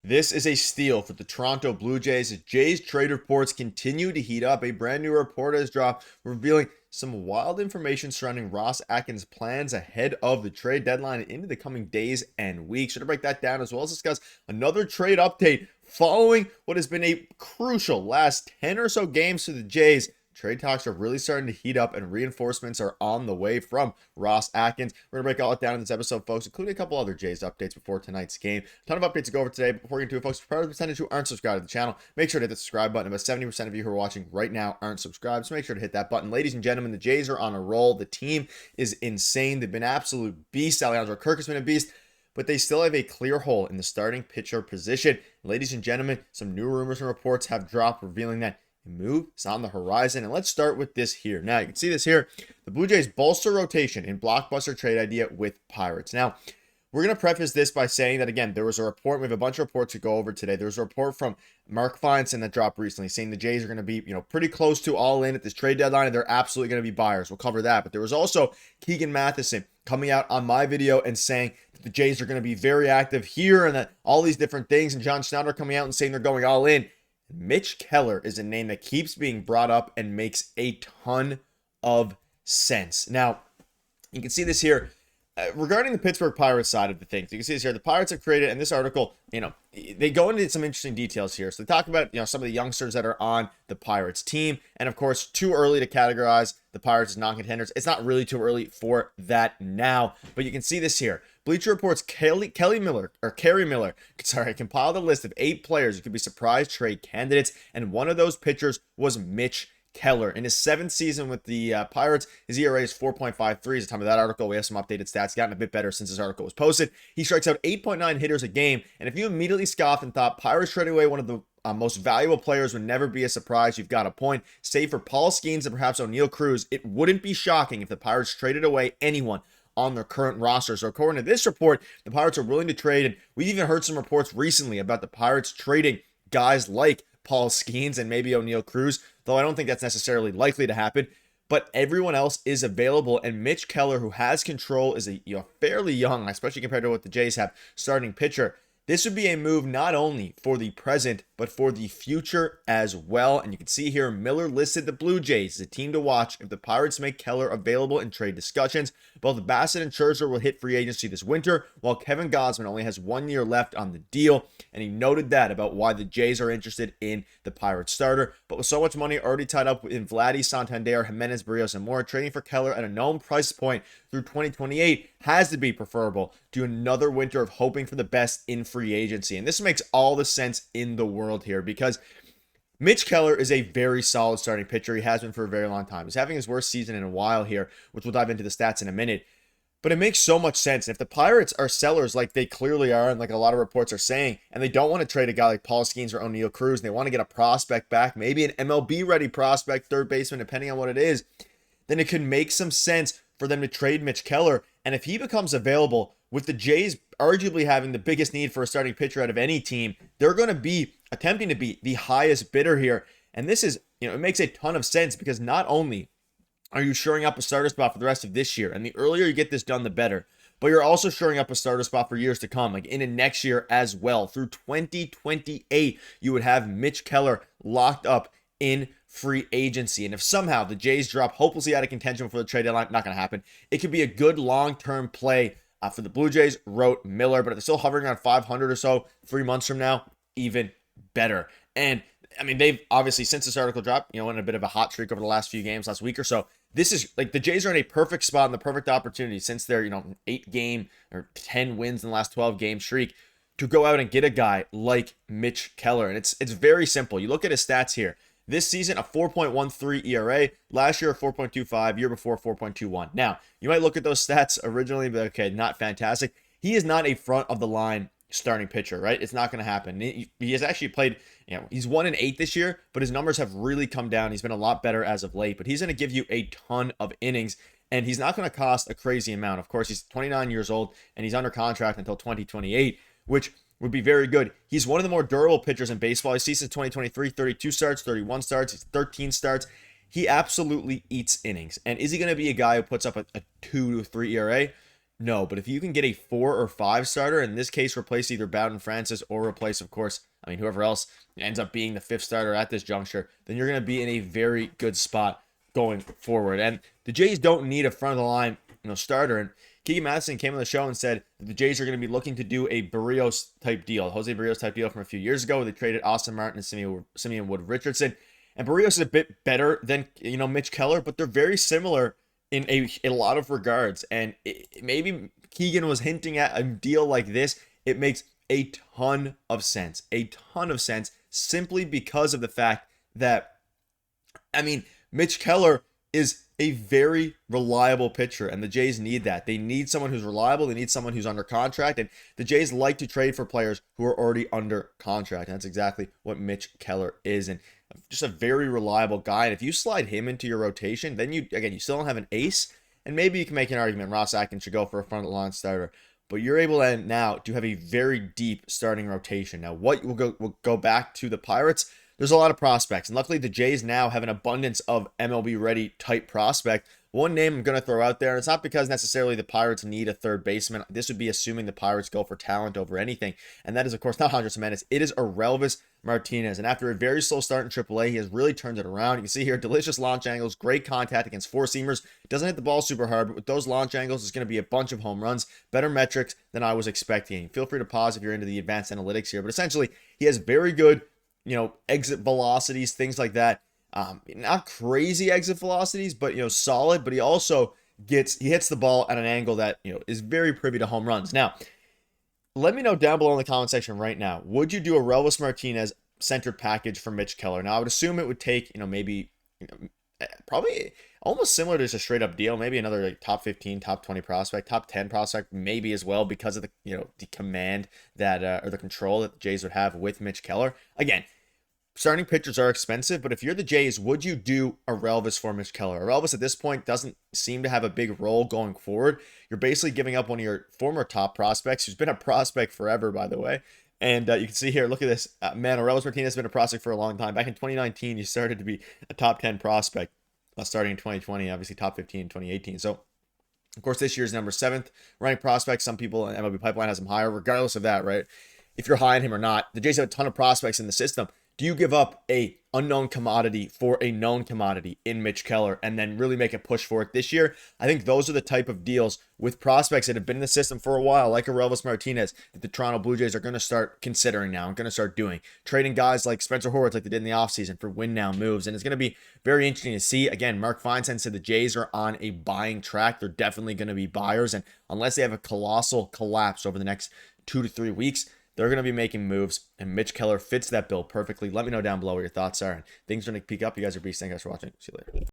This is a steal for the Toronto Blue Jays as Jays trade reports continue to heat up. A brand new report has dropped revealing some wild information surrounding Ross Atkins' plans ahead of the trade deadline and into the coming days and weeks. Should break that down as well as discuss another trade update following what has been a crucial last 10 or so games for the Jays. Trade talks are really starting to heat up and reinforcements are on the way from Ross Atkins. We're going to break all it down in this episode, folks, including a couple other Jays updates before tonight's game. A ton of updates to go over today. But before we get to it, folks, for the percentage who aren't subscribed to the channel, make sure to hit the subscribe button. About 70% of you who are watching right now aren't subscribed, so make sure to hit that button. Ladies and gentlemen, the Jays are on a roll. The team is insane. They've been absolute beasts. Alejandro Kirk has been a beast, but they still have a clear hole in the starting pitcher position. Ladies and gentlemen, some new rumors and reports have dropped revealing that move is on the horizon. And let's start with this here. Now, you can see this here. The Blue Jays bolster rotation in blockbuster trade idea with Pirates. Now, we're going to preface this by saying that, again, there was a report. We have a bunch of reports to go over today. There was a report from Mark Feinstein that dropped recently saying the Jays are going to be, pretty close to all in at this trade deadline, and they're absolutely going to be buyers. We'll cover that. But there was also Keegan Matheson coming out on my video and saying that the Jays are going to be very active here and that all these different things. And John Schneider coming out and saying they're going all in. Mitch Keller is a name that keeps being brought up and makes a ton of sense. Now, you can see this here regarding the Pittsburgh Pirates side of the things. You can see this here. The Pirates have created, and this article, they go into some interesting details here. So they talk about, some of the youngsters that are on the Pirates team. And of course, too early to categorize the Pirates as non-contenders. It's not really too early for that now, but you can see this here. Bleacher Report's Kerry Miller, compiled a list of 8 players who could be surprise trade candidates, and one of those pitchers was Mitch Keller. In his 7th season with the Pirates, his ERA is 4.53 at the time of that article. We have some updated stats, gotten a bit better since this article was posted. He strikes out 8.9 hitters a game, and if you immediately scoffed and thought Pirates trading away one of the most valuable players would never be a surprise, you've got a point. Save for Paul Skeens and perhaps O'Neill Cruz, it wouldn't be shocking if the Pirates traded away anyone on their current roster. So according to this report, the Pirates are willing to trade, and we've even heard some reports recently about the Pirates trading guys like Paul Skeens and maybe O'Neill Cruz, though I don't think that's necessarily likely to happen. But everyone else is available, and Mitch Keller, who has control, is a fairly young, especially compared to what the Jays have, starting pitcher. This would be a move not only for the present, but for the future as well. And you can see here, Miller listed the Blue Jays as a team to watch if the Pirates make Keller available in trade discussions. Both Bassett and Scherzer will hit free agency this winter, while Kevin Gausman only has 1 year left on the deal. And he noted that about why the Jays are interested in the Pirates starter. But with so much money already tied up in Vladdy, Santander, Jimenez, Berríos, and more, trading for Keller at a known price point through 2028 has to be preferable to another winter of hoping for the best in free agency. And this makes all the sense in the world here because Mitch Keller is a very solid starting pitcher. He has been for a very long time. He's having his worst season in a while here, which we'll dive into the stats in a minute. But it makes so much sense. And if the Pirates are sellers like they clearly are, and like a lot of reports are saying, and they don't want to trade a guy like Paul Skeens or O'Neill Cruz, and they want to get a prospect back, maybe an MLB-ready prospect, third baseman, depending on what it is, then it could make some sense for them to trade Mitch Keller. And if he becomes available, with the Jays arguably having the biggest need for a starting pitcher out of any team, they're going to be attempting to be the highest bidder here. And this is, it makes a ton of sense because not only are you shoring up a starter spot for the rest of this year, and the earlier you get this done, the better, but you're also shoring up a starter spot for years to come, like into next year as well. Through 2028, you would have Mitch Keller locked up in free agency. And if somehow the Jays drop hopelessly out of contention before the trade deadline, not going to happen, it could be a good long-term play for the Blue Jays, wrote Miller. But if they're still hovering around 500 or so 3 months from now, even better. And I mean, they've obviously, since this article dropped, went on a bit of a hot streak over the last few games, last week or so. This is like the Jays are in a perfect spot and the perfect opportunity since their 8-game or 10 wins in the last 12 game streak to go out and get a guy like Mitch Keller. And it's very simple. You look at his stats here. This season, a 4.13 ERA. Last year, a 4.25. Year before, 4.21. Now, you might look at those stats originally and be like, okay, not fantastic. He is not a front-of-the-line starting pitcher, right? It's not going to happen. He has actually played, he's 1-8 this year, but his numbers have really come down. He's been a lot better as of late, but he's going to give you a ton of innings, and he's not going to cost a crazy amount. Of course, he's 29 years old, and he's under contract until 2028, which would be very good. He's one of the more durable pitchers in baseball. His season 2023, 32 starts, 31 starts, 13 starts. He absolutely eats innings. And is he going to be a guy who puts up a 2 to 3 ERA? No, but if you can get a 4 or 5 starter, in this case, replace either Bowden Francis or replace, of course, I mean, whoever else ends up being the 5th starter at this juncture, then you're going to be in a very good spot going forward. And the Jays don't need a front of the line, starter. And Keegan Madison came on the show and said that the Jays are going to be looking to do a Berríos type deal, José Berríos type deal from a few years ago. They traded Austin Martin and Simeon Wood Richardson. And Berríos is a bit better than, Mitch Keller, but they're very similar in a lot of regards. And maybe Keegan was hinting at a deal like this. It makes a ton of sense, simply because of the fact that, I mean, Mitch Keller is a very reliable pitcher, and the Jays need that. They need someone who's reliable. They need someone who's under contract, and the Jays like to trade for players who are already under contract. And that's exactly what Mitch Keller is, and just a very reliable guy. And if you slide him into your rotation, then you still don't have an ace, and maybe you can make an argument Ross Atkins should go for a front of the line starter. But you're able to now to have a very deep starting rotation. Now, what we'll go back to the Pirates. There's a lot of prospects, and luckily the Jays now have an abundance of MLB-ready type prospect. One name I'm going to throw out there, and it's not because necessarily the Pirates need a third baseman. This would be assuming the Pirates go for talent over anything, and that is, of course, not Andres Giménez. It is Aurelvis Martinez, and after a very slow start in AAA, he has really turned it around. You can see here, delicious launch angles, great contact against four-seamers. Doesn't hit the ball super hard, but with those launch angles, it's going to be a bunch of home runs. Better metrics than I was expecting. Feel free to pause if you're into the advanced analytics here, but essentially, he has very good exit velocities, things like that. Not crazy exit velocities, but, solid. But he also hits the ball at an angle that, is very privy to home runs. Now, let me know down below in the comment section right now, would you do a Aurelvis Martinez centered package for Mitch Keller? Now, I would assume it would take, maybe, probably almost similar to just a straight up deal, maybe another like top 15, top 20 prospect, top 10 prospect, maybe as well, because of the, the command that, or the control that the Jays would have with Mitch Keller. Again, starting pitchers are expensive, but if you're the Jays, would you do Aurelvis for Mitch Keller? Aurelvis at this point doesn't seem to have a big role going forward. You're basically giving up one of your former top prospects, who's been a prospect forever, by the way. And you can see here, look at this. Man, Aurelvis Martinez has been a prospect for a long time. Back in 2019, he started to be a top 10 prospect, starting in 2020, obviously top 15 in 2018. So, of course, this year's number 7th ranked prospect. Some people in MLB Pipeline has him higher. Regardless of that, right? If you're high on him or not, the Jays have a ton of prospects in the system. Do you give up a unknown commodity for a known commodity in Mitch Keller and then really make a push for it this year? I think those are the type of deals with prospects that have been in the system for a while, like Aurelvis Martinez, that the Toronto Blue Jays are going to start considering now and going to start doing. Trading guys like Spencer Horwitz like they did in the offseason for win-now moves. And it's going to be very interesting to see. Again, Mark Feinsand said the Jays are on a buying track. They're definitely going to be buyers. And unless they have a colossal collapse over the next 2 to 3 weeks, they're going to be making moves, and Mitch Keller fits that bill perfectly. Let me know down below what your thoughts are. And things are going to peak up. You guys are beasts. Thank you guys for watching. See you later.